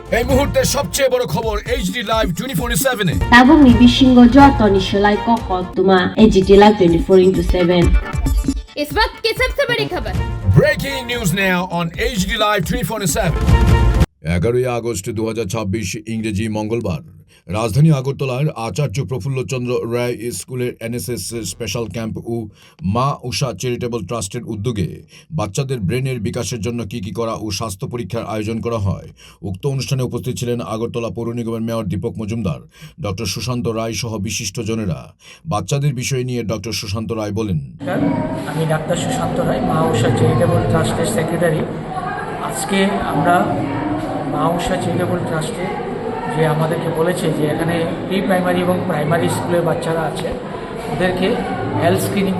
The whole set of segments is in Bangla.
এই মুহূর্তে সবচেয়ে বড় খবর এইচডি লাইভ 24/7 এ এবং নিবিসিংহ যতনি সেলাই কখতুমা এইচডি লাইভ 24/7 इस वक्त की सबसे बड़ी खबर। Breaking news now on HD live 24/7। 11 August 2026 ইংরেজি মঙ্গলবার রাজধানী আগরতলার আচার্য প্রফুল্লচন্দ্র রায় স্কুলের এনএসএস স্পেশাল ক্যাম্প ও মা উষা চ্যারিটেবল ট্রাস্টের উদ্যোগে বাচ্চাদের ব্রেনের বিকাশের জন্য কি করা ও স্বাস্থ্য পরীক্ষার আয়োজন করা হয়। উক্ত অনুষ্ঠানে উপস্থিত ছিলেন আগরতলা পৌর নিগমের মেয়র দীপক মজুমদার, ডক্টর সুশান্ত রায় সহ বিশিষ্টজনেরা। বাচ্চাদের বিষয় নিয়ে ডক্টর সুশান্ত রায় বলেন, আমি ডাক্তার সুশান্ত রায়, মা উষা চ্যারিটেবল ট্রাস্টের সেক্রেটারি। আজকে আমরা মা উষা চ্যারিটেবল ট্রাস্টে যে আমাদেরকে বলেছে যে এখানে প্রি প্রাইমারি এবং প্রাইমারি স্কুলের বাচ্চারা আছে, ওদেরকে হেলথ স্ক্রিনিং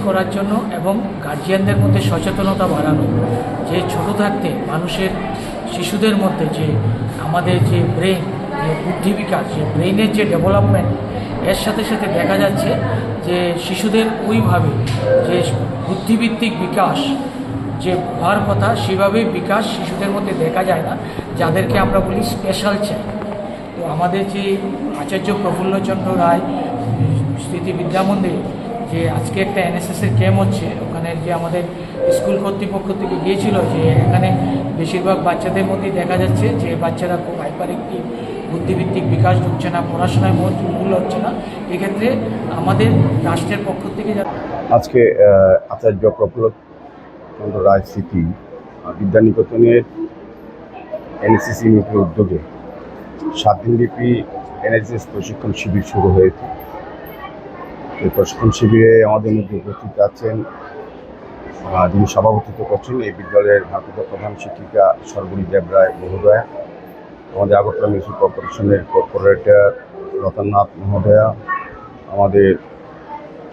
করার জন্য এবং গার্জিয়ানদের মধ্যে সচেতনতা বাড়ানো, যে ছোটো থাকতে শিশুদের মধ্যে যে আমাদের যে ব্রেন, যে বুদ্ধি বিকাশ, যে ব্রেনের যে ডেভেলপমেন্ট, এর সাথে সাথে দেখা যাচ্ছে যে শিশুদের ওইভাবে যে বুদ্ধিভিত্তিক বিকাশ যে হওয়ার কথা সেভাবে বিকাশ শিশুদের মধ্যে দেখা যায় না, যাদেরকে আমরা বলি স্পেশাল চাইল্ড। তো আমাদের যে আচার্য প্রফুল্লচন্দ্র রায় স্মৃতি বিদ্যা মন্দিরে যে আজকে একটা এনএসএসের ক্যাম্প হচ্ছে, ওখানে যে আমাদের স্কুল কর্তৃপক্ষ থেকে গিয়েছিল যে এখানে বেশিরভাগ বাচ্চাদের মধ্যেই দেখা যাচ্ছে যে বাচ্চারা খুব হাইপারঅ্যাক্টিভ, বুদ্ধিভিত্তিক বিকাশ ঢুকছে না, পড়াশোনায় মূল হচ্ছে না। এক্ষেত্রে আমাদের রাষ্ট্রের পক্ষ থেকে আজকে আচার্য প্রফুল্লচন্দ্র রায় স্মৃতি বিদ্যানিকেতনের এনএসএস ইউনিটের উদ্যোগে 7 দিনব্যাপী এনএসএস প্রশিক্ষণ শিবির শুরু হয়েছে। এই প্রশিক্ষণ শিবিরে আমাদের মধ্যে উপস্থিত আছেন যিনি সভাপতিত্ব করছেন এই বিদ্যালয়ের ভারপ্রাপ্ত প্রধান শিক্ষিকা সর্বরী দেব রায় মহোদয়া, আমাদের আগরতলা মিউনিসিপাল কর্পোরেশনের কর্পোরেটর রতননাথ মহোদয়া, আমাদের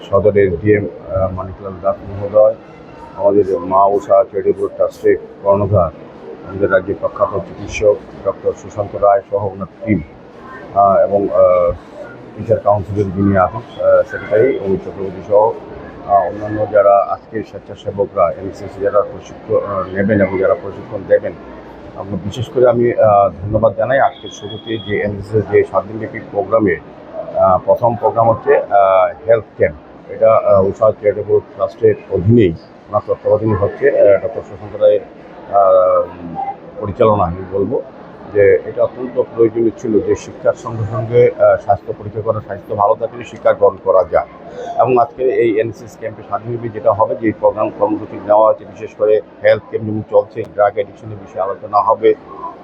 সদর এসডিএম মানিকলাল দাস মহোদয়, আমাদের মা উষা চ্যারিটেবল ট্রাস্টের কর্ণধার, আমাদের রাজ্যের প্রখ্যাত চিকিৎসক ডক্টর সুশান্ত রায় সহ ওনার টিম, এবং টিচার কাউন্সিলের যিনি আছেন সেক্রেটারি অমিত চক্রবর্তী সহ অন্যান্য যারা আজকের স্বেচ্ছাসেবকরা এনএসএস যারা প্রশিক্ষণ নেবেন এবং যারা প্রশিক্ষণ দেবেন, আমরা বিশেষ করে আমি ধন্যবাদ জানাই। আজকের শুরুতে যে এনএসএস যে 7 দিনব্যাপী প্রোগ্রামে প্রথম প্রোগ্রাম হচ্ছে হেলথ ক্যাম্প। এটা উষা চ্যারিটেবল ট্রাস্টের অধীনেই ওনার তত্ত্বাবধানে হচ্ছে, ডক্টর সুশান্ত রায়ের পরিচালনা। আমি বলবো যে এটা অত্যন্ত প্রয়োজনীয় ছিল যে শিক্ষার সঙ্গে সঙ্গে স্বাস্থ্য পরীক্ষা করা, স্বাস্থ্য ভালো থাকলে শিক্ষা গ্রহণ করা যায়। এবং আজকে এই এনএসএস ক্যাম্পে স্বাধীনভাবে যেটা হবে যে প্রোগ্রাম কর্মসূচি নেওয়া হয়েছে, বিশেষ করে হেলথ ক্যাম্প যেমন চলছে, ড্রাগ অ্যাডিকশনের বিষয়ে আলোচনা হবে,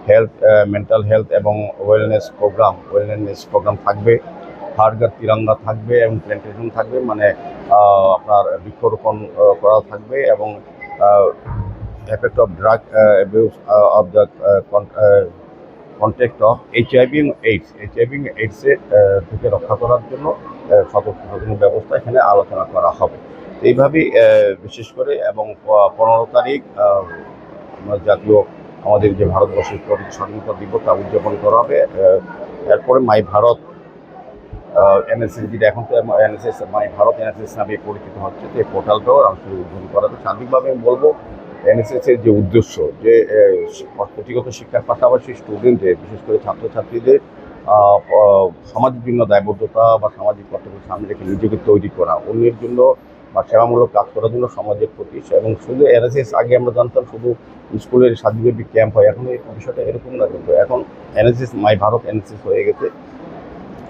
হেলথ মেন্টাল হেলথ এবং ওয়েলনেস প্রোগ্রাম থাকবে, হাড়গার তিরঙ্গা থাকবে এবং প্ল্যান্টেশন থাকবে, মানে আপনার বৃক্ষরোপণ করা থাকবে, এবং effect of drug abuse of the contact of HIV এইডসের থেকে রক্ষা করার জন্য সতর্কতামূলক ব্যবস্থা এখানে আলোচনা করা হবে। এইভাবেই বিশেষ করে এবং 15 তারিখ জাতীয় আমাদের যে ভারতবর্ষের স্বাধীনতা দিবস তা উদযাপন করা হবে। এরপরে মাই ভারত এনএসএস, যেটা এখন তো এনএসএস মাই ভারত এনএসএস নামে পরিচিত হচ্ছে, যে পোর্টালটাও রাষ্ট্রীয় উদ্বোধন করা হবে। সার্বিকভাবে আমি বলবো এনএসএসের যে উদ্দেশ্য যে পুঁথিগত শিক্ষার পাশাপাশি স্টুডেন্টদের, বিশেষ করে ছাত্রছাত্রীদের সমাজের জন্য দায়বদ্ধতা বা সামাজিক কর্তব্যের সামনে রেখে নিজেকে তৈরি করা, অন্যের জন্য বা সেবামূলক কাজ করার জন্য সমাজের প্রতি। এবং শুধু এনএসএস, আগে আমরা জানতাম শুধু স্কুলের স্বাধীনভাবে ক্যাম্প হয়, এখন এই বিষয়টা এরকম না, কিন্তু এখন এনএসএস মাই ভারত এনএসএস হয়ে গেছে।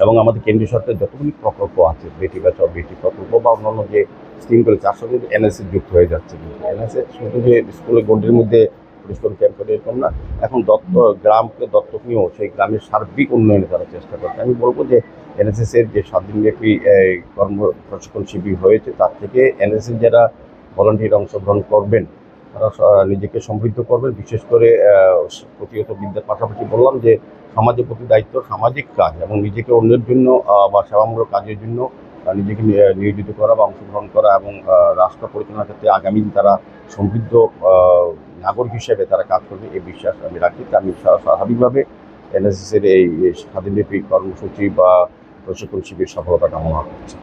এবং আমাদের কেন্দ্রীয় সরকারের যতগুলি প্রকল্প আছে, বেটি বাঁচাও বেটি প্রকল্প বা অন্যান্য যে স্কিমগুলো, তার সঙ্গে এনএসএস যুক্ত হয়ে যাচ্ছে। কিন্তু এনএসএস শুধু যে স্কুলের গণ্ডির মধ্যে পরিষ্কার ক্যাম্প করে এরকম না, এখন গ্রামকে দত্তক নিয়েও সেই গ্রামের সার্বিক উন্নয়নে তারা চেষ্টা করছে। আমি বলবো যে এনএসএসের যে 7 দিনব্যাপী প্রশিক্ষণ শিবির হয়েছে, তার থেকে এনএসএস যারা ভলান্টিয়ার অংশগ্রহণ করবেন তারা নিজেকে সমৃদ্ধ করবেন। বিশেষ করে প্রতিগত বিদ্যার পাশাপাশি বললাম যে সমাজের প্রতি দায়িত্ব, সামাজিক কাজ এবং নিজেকে অন্যের জন্য বা সেবামূলক কাজের জন্য নিজেকে নিয়োজিত করা বা অংশগ্রহণ করা, এবং রাষ্ট্র পরিচালনার ক্ষেত্রে আগামী দিন তারা সমৃদ্ধ নাগরিক হিসেবে তারা কাজ করবে, এই বিশ্বাস আমি রাখি। আমি স্বাভাবিকভাবে এনএসএসের এই স্বাধীনব্যাপী কর্মসূচি বা প্রশিক্ষণ শিবির সফলতা কামনা করছি।